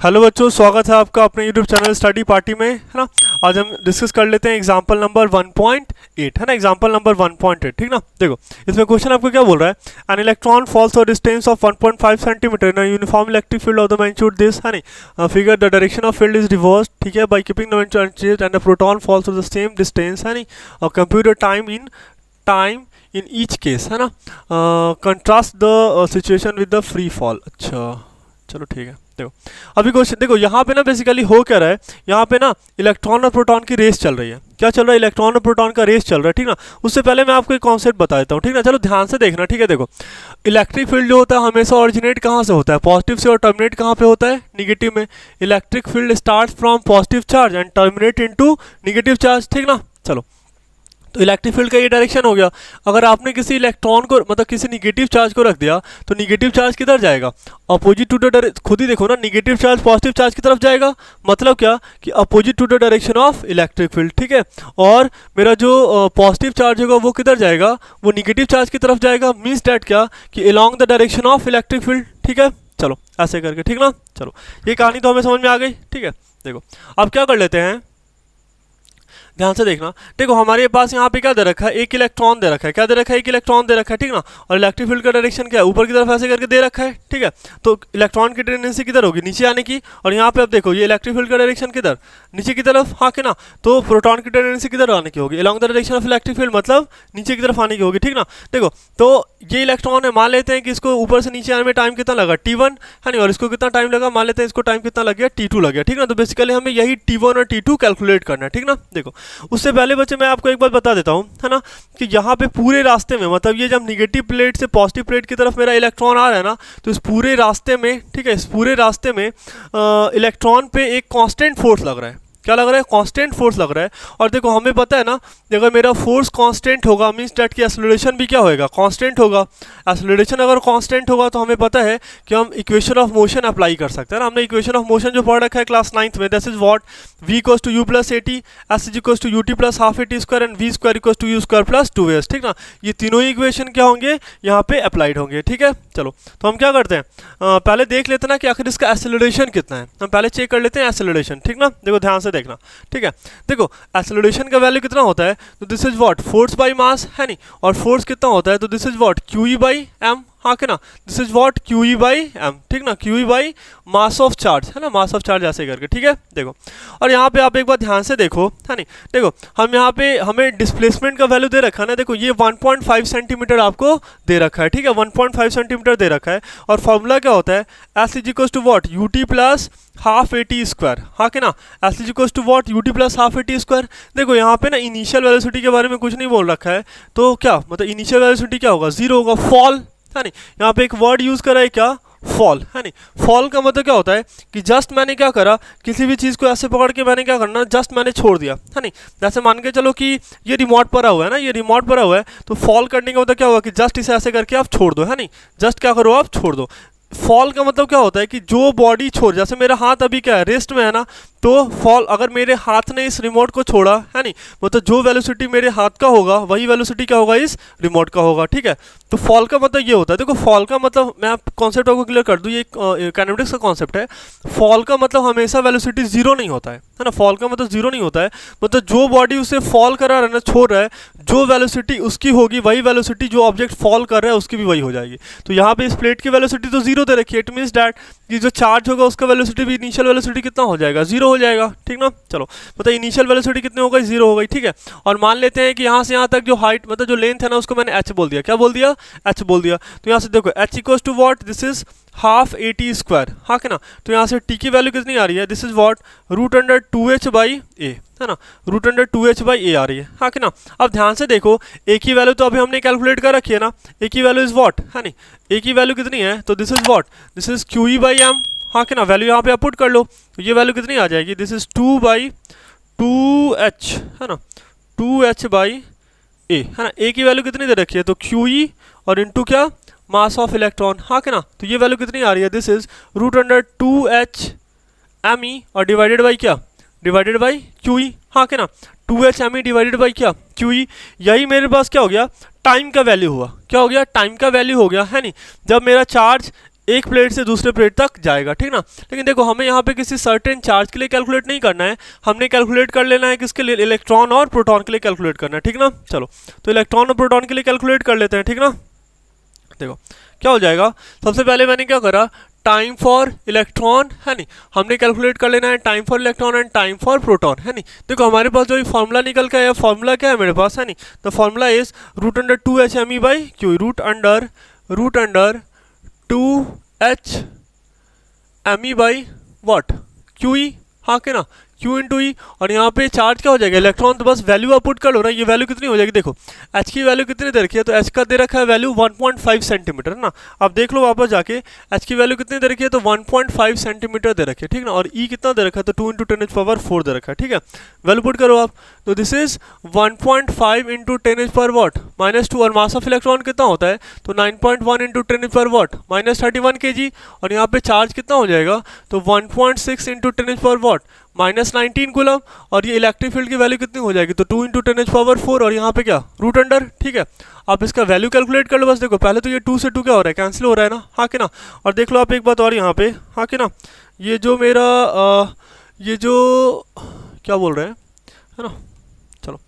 Hello बच्चों, स्वागत है आपका अपने यूट्यूब चैनल स्टडी पार्टी में, है ना। आज हम डिस्कस कर लेते हैं एग्जांपल नंबर 1.8, है ना। एग्जांपल नंबर 1.8, ठीक ना। देखो इसमें क्वेश्चन आपको क्या बोल रहा है। एन इलेक्ट्रॉन फॉल्स और distance of 1.5 centimetre in uniform electric field of the magnitude this, है नहीं। Figure the direction of field is reverse, ठीक है, by keeping the magnitude unchanged and the proton falls to the same distance, है नहीं। और computer time in each case, है ना। Contrast the situation with the free fall. अच्छा चलो ठीक है। देखो अभी क्वेश्चन देखो, यहाँ पे ना बेसिकली हो क्या रहा है। यहाँ पे ना इलेक्ट्रॉन और प्रोटॉन की रेस चल रही है। क्या चल रहा है? इलेक्ट्रॉन और प्रोटॉन का रेस चल रहा है, ठीक ना। उससे पहले मैं आपको एक कॉन्सेप्ट बता देता हूँ, ठीक ना। चलो ध्यान से देखना, ठीक है। देखो इलेक्ट्रिक फील्ड जो होता है हमेशा ऑरिजिनेट कहाँ से होता है? पॉजिटिव से, और टर्मिनेट कहाँ पे होता है? निगेटिव में। Electric field start from positive charge and terminate into negative charge, ठीक ना। चलो तो इलेक्ट्रिक फील्ड का ये डायरेक्शन हो गया। अगर आपने किसी इलेक्ट्रॉन को मतलब किसी निगेटिव चार्ज को रख दिया तो निगेटिव चार्ज किधर जाएगा? अपोजिट टू द, खुद ही देखो ना, निगेटिव चार्ज पॉजिटिव चार्ज की तरफ जाएगा। मतलब क्या कि opposite to the direction of electric field, ठीक है। और मेरा जो पॉजिटिव चार्ज होगा वो किधर जाएगा? वो निगेटिव चार्ज की तरफ जाएगा। मीन्स डैट क्या कि along the direction of electric field, ठीक है। चलो ऐसे करके, ठीक ना। चलो ये कहानी तो हमें समझ में आ गई, ठीक है। देखो अब क्या कर लेते हैं, ध्यान से देखना। देखो हमारे पास यहाँ पे क्या दे रखा है? एक इलेक्ट्रॉन दे रखा है। क्या दे रखा है? एक इलेक्ट्रॉन दे रखा है, ठीक ना। और इलेक्ट्रिक फील्ड का डायरेक्शन क्या है? ऊपर की तरफ ऐसे करके दे रखा है, ठीक है। तो इलेक्ट्रॉन की टेंडेंसी किधर होगी? नीचे आने की। और यहाँ पे अब देखो ये इलेक्ट्रिक फील्ड का डायरेक्शन किधर? नीचे की तरफ, हाँ के ना। तो प्रोटॉन की टेंडेंसी किधर आने की होगी? Along the direction of electric field, मतलब नीचे की तरफ आने की होगी, ठीक ना। देखो तो ये इलेक्ट्रॉन है, मान लेते हैं कि इसको ऊपर से नीचे आने में टाइम कितना लगा? T1, है नहीं। और इसको कितना टाइम लगा? मान लेते हैं इसको टाइम कितना लग गया? T2 लग गया, ठीक ना। तो बेसिकली हमें यही T1 और T2 कैलकुलेट करना है, ठीक ना। देखो उससे पहले बच्चे मैं आपको एक बात बता देता हूँ, है ना, कि यहाँ पे पूरे रास्ते में, मतलब ये जब निगेटिव प्लेट से पॉजिटिव प्लेट की तरफ मेरा इलेक्ट्रॉन आ रहा है ना, तो इस पूरे रास्ते में, ठीक है, इस पूरे रास्ते में इलेक्ट्रॉन पे एक कांस्टेंट फोर्स लग रहा है। क्या लग रहा है? कांस्टेंट फोर्स लग रहा है। और देखो हमें पता है ना, अगर मेरा फोर्स कांस्टेंट होगा मींस दैट कि एक्सेलरेशन भी क्या होएगा? कांस्टेंट होगा। एक्सेलरेशन अगर कांस्टेंट होगा तो हमें पता है कि हम इक्वेशन ऑफ मोशन अप्लाई कर सकते हैं ना। हमने इक्वेशन ऑफ मोशन जो पढ़ रखा है क्लास 9th में, this is what v equals to u plus at, s equals to ut plus half at square and v square equals to u square plus 2s, ठीक ना। ये तीनों ही equation क्या होंगे? यहाँ पे अप्लाइड होंगे, ठीक है। चलो तो हम क्या करते हैं, पहले देख लेते हैं ना कि आखिर इसका एक्सेलरेशन कितना है। हम पहले चेक कर लेते हैं एक्सेलरेशन, ठीक ना। देखो ध्यान से देखना, ठीक है। देखो एक्सेलरेशन का वैल्यू कितना होता है? तो this is what force by mass, है नहीं। और फोर्स कितना होता है? तो this is what QE by m, हाँ के ना। This is what QE by m, ठीक ना। QE by mass of charge, है ना, मास ऑफ चार्ज ऐसे करके, ठीक है। देखो और यहाँ पे आप एक बार ध्यान से देखो, है नहीं। देखो हम यहाँ पे हमें डिस्प्लेसमेंट का वैल्यू दे रखा है ना। देखो ये 1.5 सेंटीमीटर आपको दे रखा है, ठीक है। 1.5 सेंटीमीटर दे रखा है। और फॉर्मूला क्या होता है? S is equals to what UT plus half AT square, हाँ के ना। S is equals to what UT plus half AT square. देखो यहाँ पे ना इनिशियल वेलोसिटी के बारे में कुछ नहीं बोल रखा है, तो क्या मतलब इनिशियल वेलोसिटी क्या होगा? 0 होगा, फॉल, है नहीं। यहाँ पे एक वर्ड यूज करा है, क्या? फॉल, है नहीं। फॉल का मतलब क्या होता है कि जस्ट मैंने क्या करा, किसी भी चीज़ को ऐसे पकड़ के मैंने क्या करना, जस्ट मैंने छोड़ दिया, है नहीं। जैसे मान के चलो कि ये रिमोट पड़ा हुआ है ना, ये रिमोट पड़ा हुआ है, तो फॉल करने का मतलब क्या होगा कि जस्ट इसे ऐसे करके आप छोड़ दो, है नहीं। जस्ट क्या करो, आप छोड़ दो। फॉल का मतलब क्या होता है कि जो बॉडी छोड़, जैसे मेरा हाथ अभी क्या है, रेस्ट में है ना, तो फॉल, अगर मेरे हाथ ने इस रिमोट को छोड़ा, है नहीं, मतलब जो वेलोसिटी मेरे हाथ का होगा वही वेलोसिटी क्या होगा? इस रिमोट का होगा, ठीक है। तो फॉल का मतलब ये होता है। देखो फॉल का मतलब मैं आप कॉन्सेप्ट आपको क्लियर कर दूँ, ये काइनेमेटिक्स का कॉन्सेप्ट है। फॉल का मतलब हमेशा वेलोसिटी जीरो नहीं होता है ना। फॉल का मतलब जीरो नहीं होता है, मतलब जो बॉडी उसे फॉल करा रहा है ना, छोड़ रहा है, जो वेलोसिटी उसकी होगी वही वेलोसिटी जो ऑब्जेक्ट फॉल कर रहा है उसकी भी वही हो जाएगी। तो यहाँ पे इस प्लेट की वेलोसिटी तो जीरो दे रखी है। इट मीन्स डैट कि जो चार्ज होगा उसका वेलोसिटी भी, इनिशियल वेलोसिटी कितना हो जाएगा? जीरो हो जाएगा, ठीक ना। चलो मतलब इनिशियल वेलोसिटी कितनी हो गई? जीरो हो गई, ठीक है। और मान लेते हैं कि यहाँ से यहाँ तक जो हाइट, मतलब जो लेंथ है ना, उसको मैंने h बोल दिया। क्या बोल दिया? h बोल दिया। तो यहाँ से देखो h equals to what, this is half AT square, हाँ के ना। तो यहाँ से t की वैल्यू कितनी आ रही है? This is what √2h by a, है ना। √2h बाई a आ रही है, हाँ के ना। अब ध्यान से देखो, a की वैल्यू तो अभी हमने कैलकुलेट कर रखी है ना। a की वैल्यू इज व्हाट, है नहीं। a की वैल्यू कितनी है? तो this is what, this is QE by m, हाँ के ना। वैल्यू यहाँ पे आप पुट कर लो, तो ये वैल्यू कितनी आ जाएगी? दिस इज 2/2h, है ना, 2h बाई a, है ना। a की वैल्यू कितनी दे रखी है? तो QE और इंटू क्या? मास ऑफ इलेक्ट्रॉन, हाँ के ना। तो ये वैल्यू कितनी आ रही है? दिस इज √2h me और डिवाइडेड बाई क्या? डिवाइडेड बाई QE, हाँ के ना। 2h me डिवाइडेड बाई क्या? QE। यही मेरे पास क्या हो गया? टाइम का वैल्यू हुआ। क्या हो गया? टाइम का वैल्यू हो गया, है नहीं। जब मेरा चार्ज एक प्लेट से दूसरे प्लेट तक जाएगा, ठीक ना। लेकिन देखो हमें यहाँ पे किसी सर्टेन चार्ज के लिए कैलकुलेट नहीं करना है, हमने कैलकुलेट कर लेना है किसके लिए, इलेक्ट्रॉन और प्रोटॉन के लिए कैलकुलेट करना है, ठीक ना। चलो तो इलेक्ट्रॉन और प्रोटॉन के लिए कैलकुलेट कर लेते हैं, ठीक ना। देखो क्या हो जाएगा, सबसे पहले मैंने क्या करा, टाइम फॉर इलेक्ट्रॉन है नहीं, हमने कैलकुलेट कर लेना है time for electron and time for proton है नहीं। देखो हमारे पास जो ये फॉर्मूला निकल के आया, फॉर्मूला क्या है मेरे पास है नहीं, the formula is root under 2h me by Q, root under 2h me by what, Q E, हाँ के ना, Q इंटू ई। और यहाँ पे चार्ज क्या हो जाएगा, इलेक्ट्रॉन, तो बस वैल्यू आप पुट कर लो ना, ये वैल्यू कितनी हो जाएगी, देखो H की वैल्यू कितनी दे रखी है, तो H का दे रखा है वैल्यू 1.5 सेंटीमीटर है ना। अब देख लो वापस जाके, H की वैल्यू कितनी दे रखी है, तो 1.5 सेंटीमीटर दे रखी है, ठीक ना। और E कितना दे रखा है, तो 2 इंटू 10⁻⁴ दे रखा है, ठीक है। वैल्यू पुट करो आप, तो दिस इज 1.5 इंटू 10⁻⁻², और मास ऑफ इलेक्ट्रॉन कितना होता है, तो 9.1 इंटू 10⁻⁻31 kg। और यहाँ पे चार्ज कितना हो जाएगा, तो 1.6 इंटू 10⁻⁻⁻19 कूलम। और ये इलेक्ट्रिक फील्ड की वैल्यू कितनी हो जाएगी, तो 2 इंटू 10⁻⁴, और यहाँ पे क्या, रूट अंडर, ठीक है। आप इसका वैल्यू कैलकुलेट कर लो बस। देखो पहले तो ये 2 से 2 क्या हो रहा है, कैंसिल हो रहा है ना, हाँ कि ना। और देख लो आप एक बात और यहाँ पे, हाँ कि ना, ये जो मेरा ये जो क्या बोल रहे हैं है ना, चलो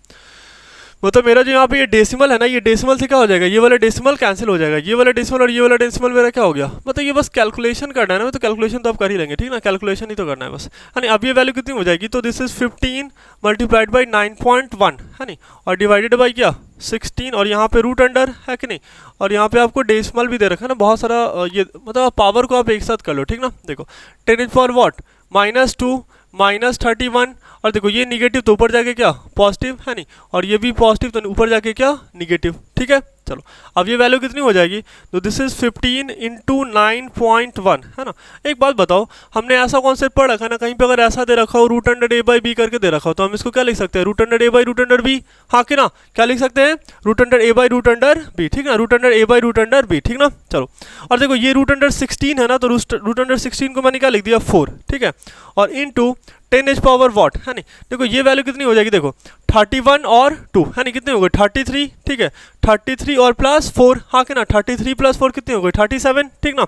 मतलब मेरा जो यहाँ पे ये डेसिमल है ना, ये डेसिमल से क्या हो जाएगा, ये वाला डेसिमल कैंसिल हो जाएगा, ये वाला डेसिमल और ये वाला डेसिमल मेरा क्या हो गया, मतलब ये बस कैलकुलेशन करना है ना, तो कैलकुलेशन तो आप कर ही लेंगे, ठीक ना, कैलकुलेशन ही तो करना है बस, है ना। अब ये वैल्यू कितनी हो जाएगी, तो दिस इज 15 मल्टीप्लाइड बाई 9.1 है नहीं, और डिवाइडेड बाई क्या 16, और यहाँ पे रूट अंडर है कि नहीं, और यहाँ पे आपको डेसिमल भी दे रखा है ना, बहुत सारा ये मतलब पावर को आप एक साथ कर लो, ठीक ना। देखो 10⁻² -2 -31, और देखो ये निगेटिव तो ऊपर जाके क्या पॉजिटिव है नहीं, और ये भी पॉजिटिव तो ऊपर जाके क्या निगेटिव, ठीक है। चलो अब ये वैल्यू कितनी हो जाएगी, तो दिस इज 15 इंटू 9.1 है ना। एक बात बताओ, हमने ऐसा कॉन्सेप्ट पढ़ रखा है ना, कहीं पे अगर ऐसा दे रखा हो root under a by B करके दे रखा हो, तो हम इसको क्या लिख सकते हैं, root under a by root under b, हाँ कि ना, क्या लिख सकते हैं, root under a by root under b, ठीक ना, root under a by root under b, ठीक ना। चलो और देखो ये रूट अंडर 16 है ना, तो रूट अंडर 16 को मैंने क्या लिख दिया 4, ठीक है, और इंटू 10⁻⁻² है नहीं। देखो ये वैल्यू कितनी हो जाएगी, देखो 31 और 2 है नहीं, कितनी हो गई 33, ठीक है, 33 और प्लस 4, हाँ कि ना, 33 प्लस 4 कितनी हो गई 37, ठीक ना।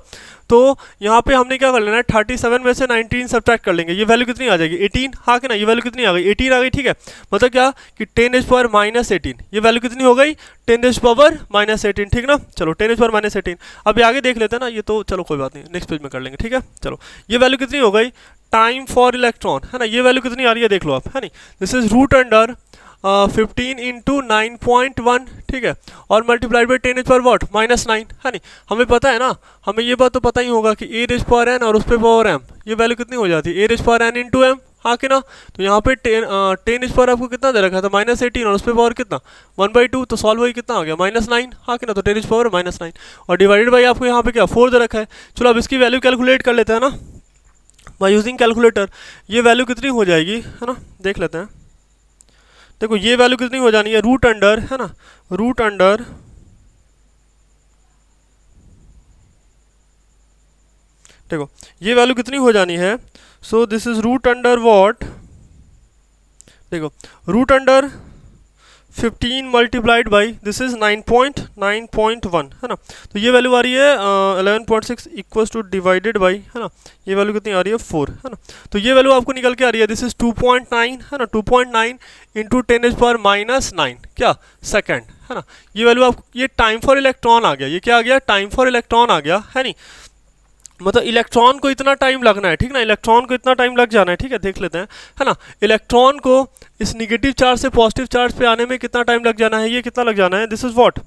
तो यहाँ पे हमने क्या कर लेना है, 37 में से 19 सब्ट्रैक्ट कर लेंगे, ये वैल्यू कितनी आ जाएगी 18, हाँ कि ना, ये वैल्यू कितनी आ गई 18 आ गई, ठीक है। मतलब क्या कि 10⁻−18, ये वैल्यू कितनी हो गई 10⁻−18, ठीक ना। चलो 10⁻−18, अभी आगे देख लेते हैं ना, ये तो चलो कोई बात नहीं, नेक्स्ट पेज में कर लेंगे, ठीक है। चलो ये वैल्यू कितनी हो गई, टाइम फॉर इलेक्ट्रॉन है ना, ये वैल्यू कितनी आ रही है देख लो आप, है नहीं, this is root under 15 into 9.1, ठीक है, और मल्टीप्लाइड बाई 10⁻⁻⁻9 है नहीं। हमें पता है ना, हमें ये बात तो पता ही होगा कि a⁻n और उस पर पावर m, ये वैल्यू कितनी हो जाती है a⁻n इंटू m, हाँ कि ना। तो यहाँ पे 10 आपको कितना दे रखा था -18, और उस पर पावर कितना 1/2, तो सॉल्व वही कितना आ गया -9, हाँ कि ना, तो 10⁻⁻9, और डिवाइडेड बाई आपको यहाँ पे क्या 4 दे रखा है। चलो अब इसकी वैल्यू कैलकुलेट कर लेते हैं ना बाय यूजिंग कैलकुलेटर। ये वैल्यू कितनी हो जाएगी है ना, देख लेते हैं। देखो ये वैल्यू कितनी हो जानी है, रूट अंडर है ना, रूट अंडर देखो ये वैल्यू कितनी हो जानी है, so this is root under what, देखो root under 15 multiplied by this is 9.1 है ना। तो ये वैल्यू आ रही है 11.6 इक्वल्स टू डिवाइडेड बाई है ना, ये वैल्यू कितनी आ रही है 4 है ना। तो ये वैल्यू आपको निकल के आ रही है, दिस इज 2.9 है ना, 2.9 इंटू 10⁻⁻9 क्या सेकेंड है ना। ये वैल्यू आपको, ये टाइम फॉर इलेक्ट्रॉन आ गया, ये क्या आ गया टाइम फॉर इलेक्ट्रॉन आ गया है नहीं, मतलब इलेक्ट्रॉन को इतना टाइम लगना है, ठीक ना, इलेक्ट्रॉन को इतना टाइम लग जाना है, ठीक है, देख लेते हैं है ना। इलेक्ट्रॉन को इस निगेटिव चार्ज से पॉजिटिव चार्ज पे आने में कितना टाइम लग जाना है, ये कितना लग जाना है, this is what,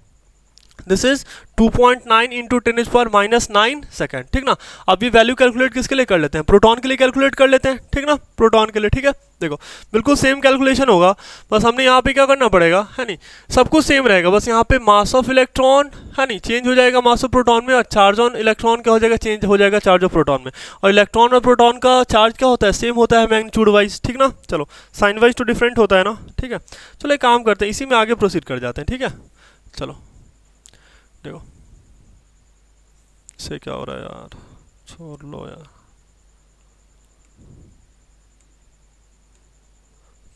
this is 2.9 into 10⁻⁻9 second, ठीक ना। अब ये वैल्यू कैलकुलेट किसके लिए कर लेते हैं, प्रोटॉन के लिए कैलकुलेट कर लेते हैं, ठीक ना, प्रोटॉन के लिए, ठीक है। देखो बिल्कुल सेम कैलकुलेशन होगा, बस हमने यहाँ पे क्या करना पड़ेगा है नहीं, सब कुछ सेम रहेगा, बस यहाँ पे मास ऑफ इलेक्ट्रॉन है नहीं चेंज हो जाएगा मास ऑफ प्रोटॉन में, और चार्ज ऑन इलेक्ट्रॉन क्या हो जाएगा, चेंज हो जाएगा चार्ज ऑफ प्रोटॉन में। और इलेक्ट्रॉन और प्रोटॉन का चार्ज क्या होता है, सेम होता है मैग्नीट्यूड वाइज, ठीक ना। चलो साइन वाइज तो डिफरेंट होता है ना, ठीक है। चलो एक काम करते हैं, इसी में आगे प्रोसीड कर जाते हैं, ठीक है। चलो देखो इससे क्या हो रहा है यार, छोड़ लो यार,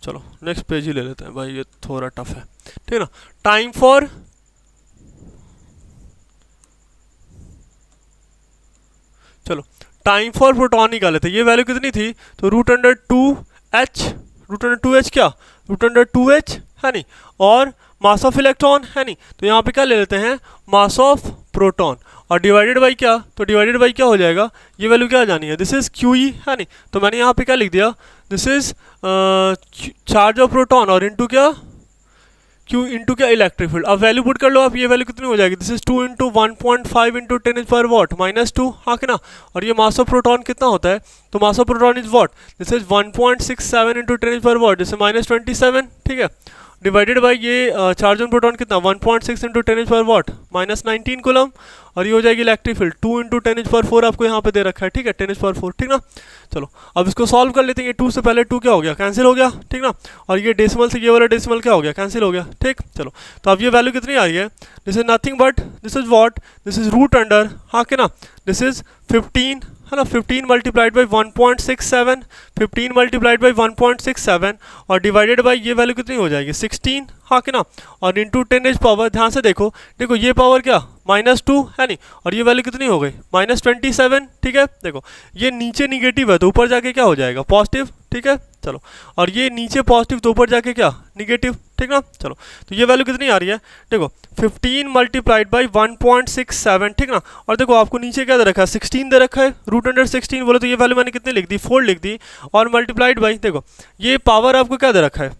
चलो नेक्स्ट पेज ही ले लेते हैं भाई, ये थोड़ा टफ है, ठीक है ना। टाइम फॉर चलो टाइम फॉर प्रोटॉन निकाले थे, ये वैल्यू कितनी थी, तो root under 2h, root under 2h क्या, रूट अंडर 2h है नहीं, और मास ऑफ इलेक्ट्रॉन है नहीं, तो यहाँ पे क्या ले लेते हैं, मास ऑफ प्रोटॉन, और डिवाइडेड बाई क्या, तो डिवाइडेड बाई क्या हो जाएगा, ये वैल्यू क्या जानी है, दिस इज QE है नहीं, तो मैंने यहाँ पे क्या लिख दिया, this is charge of proton और इनटू क्या, Q इंटू क्या, इलेक्ट्रिक फील्ड। अब वैल्यू पुट कर लो आप, ये वैल्यू कितनी हो जाएगी, दिस इज 2 इंटू 1.5 इंटू 10 पर वॉट -2, हाँ कि ना, और ये मास ऑफ प्रोटॉन कितना होता है, तो mass of proton is what, this is 1.67 into 10 पर वॉट, जैसे -27, ठीक है, डिवाइडेड बाई ये चार्ज ऑन प्रोटॉन कितना 1.6 इंटू 10 पर वॉट -19 कूलम, और ये हो जाएगी इलेक्ट्रिक फील्ड 2 इंटू 10 पर 4 आपको यहाँ पे दे रखा है, ठीक है, 10 पर 4, ठीक ना। चलो अब इसको सॉल्व कर लेते हैं, ये 2 से पहले 2 क्या हो गया, कैंसिल हो गया, ठीक ना, और ये डेसिमल से ये वाला डेसिमल क्या हो गया, कैंसिल हो गया, ठीक। चलो तो अब ये वैल्यू कितनी आ रही है, this is nothing but this is what, this is root under, हाँ कि ना, दिस इज 15 है ना, 15 मल्टीप्लाइड बाई 1.67, 15 मल्टीप्लाइड बाई 1.67 और डिवाइडेड बाई ये वैल्यू कितनी हो जाएगी 16, हाँ कि ना, और इंटू 10 पावर, ध्यान से देखो, देखो ये पावर क्या -2 है नहीं, और ये वैल्यू कितनी हो गई -27, ठीक है, देखो ये नीचे निगेटिव है तो ऊपर जाके क्या हो जाएगा पॉजिटिव, ठीक है। चलो और ये नीचे पॉजिटिव तो ऊपर जाके क्या निगेटिव, ठीक ना। चलो तो ये वैल्यू कितनी आ रही है, देखो 15 मल्टीप्लाइड बाई 1.67, ठीक ना, और देखो आपको नीचे क्या दे रखा है 16 दे रखा है, रूट अंडर 16 बोले तो ये वैल्यू मैंने कितनी लिख दी 4 लिख दी, और मल्टीप्लाइड बाई देखो ये पावर आपको क्या दे रखा है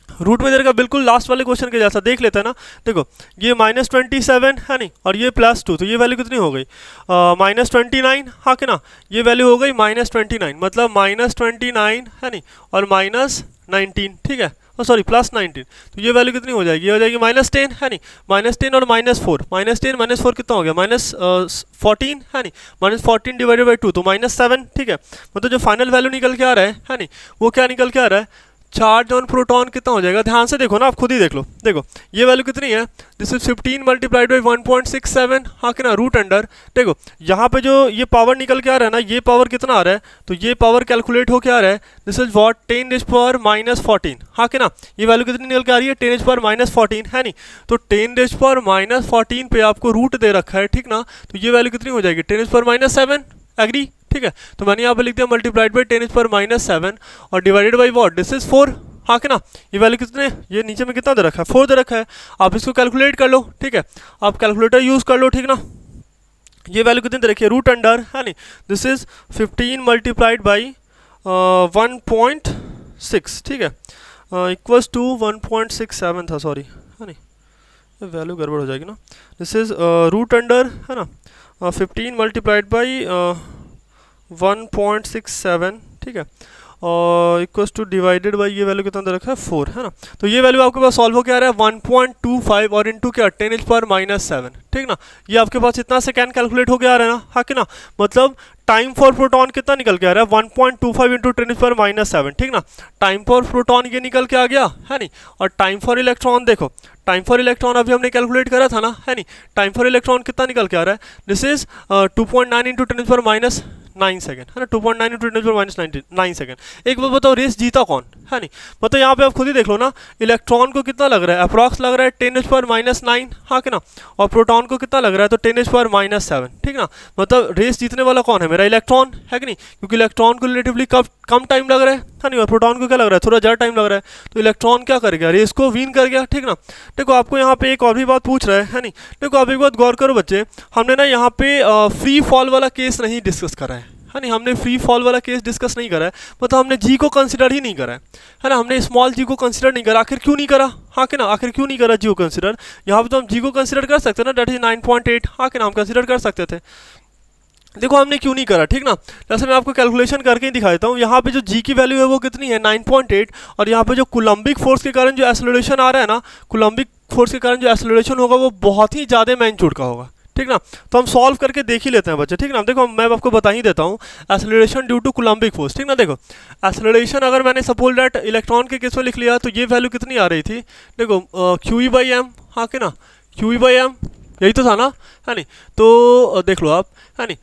रूट में दे रखा, बिल्कुल लास्ट वाले क्वेश्चन के जैसा, देख लेते हैं ना, देखो ये -27 है नहीं, और ये +2 तो ये वैल्यू कितनी हो गई -29, हाँ कि ना, ये वैल्यू हो गई -29, मतलब -29 है नहीं और -19, ठीक है, सॉरी +19, तो ये वैल्यू कितनी हो जाएगी, ये हो जाएगी -10 है नहीं, -10 और -4, -10 -4 कितना हो गया -14 है नहीं, -14 डिवाइडेड बाई 2 तो -7, ठीक है, मतलब जो फाइनल वैल्यू निकल के आ रहा है नहीं, वो क्या निकल के आ रहा है, चार्ज ऑन प्रोटॉन कितना हो जाएगा, ध्यान से देखो ना, आप खुद ही देख लो, देखो ये वैल्यू कितनी है, दिस इज 15 मल्टीप्लाइड बाई 1.67, हाँ कि ना, रूट अंडर, देखो यहाँ पे जो ये पावर निकल के आ रहा है ना, ये पावर कितना आ रहा है, तो ये पावर कैलकुलेट होके आ रहा है, दिस इज वॉट 10⁻⁻14, हाँ कि ना, ये वैल्यू कितनी निकल के आ रही है 10⁻⁻14 है नहीं, तो 10⁻⁻14 पे आपको रूट दे रखा है, ठीक ना, तो ये वैल्यू कितनी हो जाएगी 10⁻⁻7, एग्री, ठीक है, तो मैंने यहाँ पे लिख दिया मल्टीप्लाइड बाई 10⁻⁻7 और divided by what, this is 4, हाँ कि ना, ये वैल्यू कितने, ये नीचे में कितना दे रखा है 4 दे रखा है, आप इसको कैलकुलेट कर लो, ठीक है, आप कैलकुलेटर यूज़ कर लो, ठीक ना, ये वैल्यू कितनी दे रखी है रूट अंडर है नहीं, दिस इज 15 मल्टीप्लाइड बाई 1.6, ठीक है, इक्वल्स टू 1.67 था, सॉरी है नहीं, वैल्यू गड़बड़ हो जाएगी ना, दिस इज रूट अंडर है ना 15 मल्टीप्लाइड बाई 1.67, ठीक है, और इक्वल्स टू डिवाइडेड बाई ये वैल्यू कितना दे रखा है 4 है ना, तो ये वैल्यू आपके पास सॉल्व हो क्या आ रहा है 1.25 और इंटू क्या 10⁻⁻7, ठीक ना, ये आपके पास इतना सेकेंड कैलकुलेट हो गया आ रहा है ना, हाँ कि ना, मतलब टाइम फॉर प्रोटॉन कितना निकल के आ रहा है 1.25 इंटू 10⁻⁻7, ठीक ना, टाइम फॉर प्रोटॉन ये निकल के आ गया है नहीं, और टाइम फॉर इलेक्ट्रॉन देखो, टाइम फॉर इलेक्ट्रॉन अभी हमने कैलकुलेट करा था ना, है नहीं, टाइम फॉर इलेक्ट्रॉन कितना निकल के आ रहा है, दिस इज 2.9 इंटू 10⁻⁹ सेकेंड है ना, 2.9 इंटू 10⁻⁹ सेकेंड। एक बात बताओ रेस जीता कौन है नहीं, मतलब यहाँ पे आप खुद ही देख लो ना, इलेक्ट्रॉन को कितना लग रहा है अप्रॉक्स लग रहा है 10⁻⁹, हाँ कि ना, और प्रोटॉन को कितना लग रहा है तो 10⁻⁷, ठीक ना, मतलब रेस जीतने वाला कौन है, मेरा इलेक्ट्रॉन है कि नहीं, क्योंकि इलेक्ट्रॉन को रिलेटिवली कम टाइम लग रहा है नहीं, और प्रोटॉन को क्या लग रहा है थोड़ा ज़्यादा टाइम लग रहा है, तो इलेक्ट्रॉन क्या कर गया रेस को विन कर गया, ठीक ना। देखो आपको यहाँ पे एक और भी बात पूछ रहा है नहीं, देखो आप एक बात गौर करो बच्चे, हमने ना यहाँ पे फ्री फॉल वाला केस नहीं डिस्कस करा है नहीं, हमने फ्री फॉल वाला केस डिस्कस नहीं करा है, मतलब हमने जी को कंसिडर ही नहीं करा है ना, हमने स्मॉल जी को कंसिडर नहीं करा, आखिर क्यों नहीं करा, हाँ कि ना, आखिर क्यों नहीं करा जी को कंसिडर, यहाँ पे तो हम जी को कंसिडर कर सकते हैं ना, डेट इज 9.8, हाँ कि ना, हम कंसिडर कर सकते थे, देखो हमने क्यों नहीं करा, ठीक ना, जैसे मैं आपको कैलकुलेशन करके ही दिखाता हूँ, यहाँ पे जो जी की वैल्यू है वो कितनी है 9.8, और यहाँ पे जो कुलम्बिक फोर्स के कारण जो एक्सेलरेशन आ रहा है ना, कुलम्बिक फोर्स के कारण जो एक्सेलरेशन होगा वो बहुत ही ज़्यादा मैग्नीट्यूड का होगा, ठीक ना, तो हम सॉल्व करके देख ही लेते हैं बच्चे, ठीक ना, देखो मैं आपको बता ही देता हूँ एक्सेलरेशन ड्यू टू कुलम्बिक फोर्स, ठीक ना, देखो एक्सेलरेशन अगर मैंने सपोज दैट इलेक्ट्रॉन के केस में लिख लिया तो ये वैल्यू कितनी आ रही थी, देखो QE/m, हाँ कि ना, QE/m यही तो था ना, है नहीं, तो देख लो आप, है नहीं,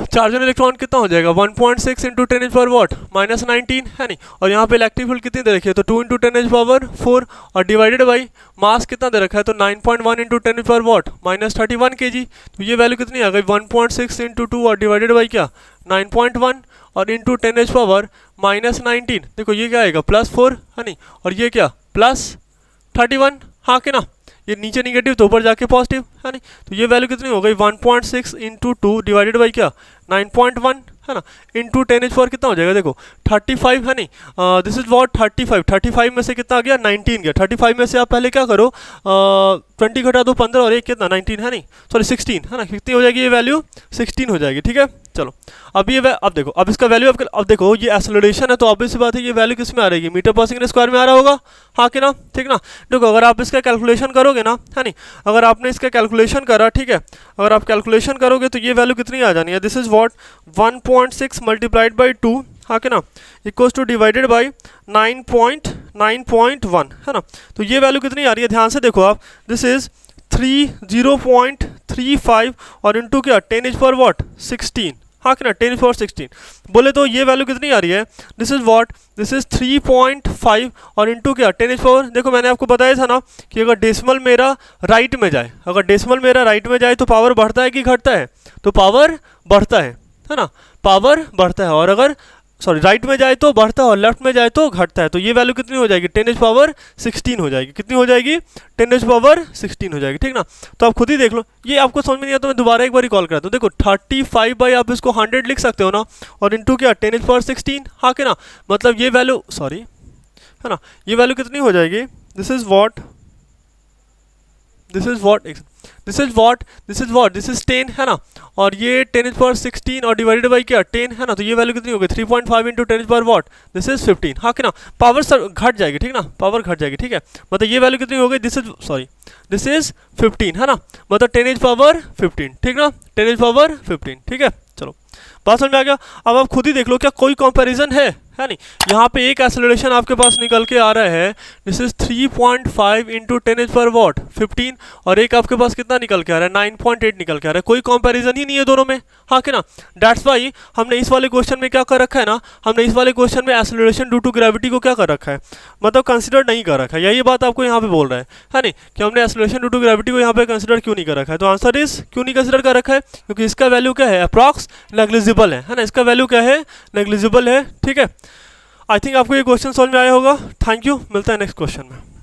चार्ज ऑन इलेक्ट्रॉन कितना हो जाएगा 1.6 इंटू 10 पावर वॉट माइनस 19 है नहीं, और यहाँ पे इलेक्ट्रिक फील्ड कितनी दे रखी है तो 2 इंटू 10 पावर 4 और डिवाइडेड बाई मास कितना दे रखा है तो 9.1 into 10 power what minus 31 kg। तो ये वैल्यू कितनी आ गई 1.6 इंटू 2 और डिवाइडेड बाई क्या 9.1 और इंटू 10 पावर माइनस 19। देखो ये क्या आएगा +4 है नहीं, और ये क्या +31, हाँ कि ना, ये नीचे निगेटिव तो ऊपर जाके पॉजिटिव है नहीं। तो ये वैल्यू कितनी हो गई 1.6 इंटू 2 डिवाइडेड बाई क्या 9.1 है ना, इंटू 10 कितना हो जाएगा देखो 35 है नहीं। दिस इज वॉट 35 में से कितना आ गया 19 गया। 35 में से आप पहले क्या करो 20 घटा दो 15 और एक कितना 19 है नहीं, सॉरी 16 है ना, कितनी हो जाएगी ये वैल्यू 16 हो जाएगी। ठीक है चलो अब ये अब देखो अब इसका वैल्यू अब देखो ये एक्सेलरेशन है तो ऑब्वियस सी बात है ये वैल्यू किस में आ रहेगी मीटर पर सेकंड स्क्वायर में आ रहा होगा, हाँ कि ना, ठीक ना। देखो अगर आप इसका कैलकुलेशन करोगे ना है नहीं, अगर आपने इसका कैलकुलेशन करा ठीक है, अगर आप कैलकुलेशन करोगे तो ये वैल्यू कितनी आ जानी है this is what 1.6 multiplied by 2 हाँ कि ना इक्वल्स टू डिवाइडेड बाई 9.1 है ना। तो ये वैल्यू कितनी आ रही है ध्यान से देखो आप, दिस इज 0.35 और इंटू क्या 10 पावर वॉट 16 हाँ कि ना 10 पावर 16 बोले तो ये वैल्यू कितनी आ रही है this is what this is 3.5 और इंटू क्या 10 पावर, देखो मैंने आपको बताया था ना कि अगर डेसिमल मेरा राइट में जाए, अगर डेसिमल मेरा राइट में जाए तो पावर बढ़ता है कि घटता है, तो पावर बढ़ता है ना, पावर बढ़ता है, और अगर सॉरी राइट में जाए तो बढ़ता है और लेफ्ट में जाए तो घटता है। तो ये वैल्यू कितनी हो जाएगी 10 पावर 16 हो जाएगी, कितनी हो जाएगी 10 पावर 16 हो जाएगी, ठीक ना। तो आप खुद ही देख लो, ये आपको समझ में नहीं आता तो मैं दोबारा एक बार कॉल करता हूँ। देखो 35 बाई आप इसको 100 लिख सकते हो ना, और इंटू क्या 10 पावर 16 हाँ कि ना, मतलब ये वैल्यू सॉरी है ना, ये वैल्यू कितनी हो जाएगी this is what this is 10 है ना, और ये 10 पावर 16 और डिवाइडेड बाई क्या 10 है ना, तो ये वैल्यू कितनी होगी 3.5 into 10 power what this is 15 हाँ कि ना, पावर सर घट जाएगी, ठीक ना, पावर घट जाएगी, ठीक है। मतलब ये वैल्यू कितनी हो गई दिस इज 15 है ना, मतलब 10 पावर 15, ठीक ना, 10 पावर 15, ठीक है। चलो बात समझ में आ गया। अब आप खुद ही देख लो क्या कोई कंपैरिजन है नहीं, यहाँ पे एक एक्सेलरेशन आपके पास निकल के आ रहा है this is 3.5 into 10 power what 15, और एक आपके पास कितना निकल के आ रहा है 9.8 निकल के आ रहा है, कोई कंपैरिजन ही नहीं है दोनों में हाँ कि ना। दैट्स वाई हमने इस वाले क्वेश्चन में क्या कर रखा है ना, हमने इस वाले क्वेश्चन में एक्सेलरेशन ड्यू टू ग्रेविटी को क्या कर रखा है, मतलब कंसिडर नहीं कर रखा है, यही बात आपको यहाँ पे बोल रहा है नहीं कि हमने एक्सेलरेशन ड्यू टू ग्रेविटी को यहाँ पे कंसिडर क्यों नहीं कर रखा है। तो आंसर इज क्यों नहीं कंसिडर कर रखा है, क्योंकि इसका वैल्यू क्या है अप्रॉक्स नेग्लिजिबल है ना, इसका वैल्यू क्या है नेग्लिजिबल है, ठीक है। आई थिंक आपको ये क्वेश्चन समझ में आया होगा। थैंक यू, मिलता है नेक्स्ट क्वेश्चन में।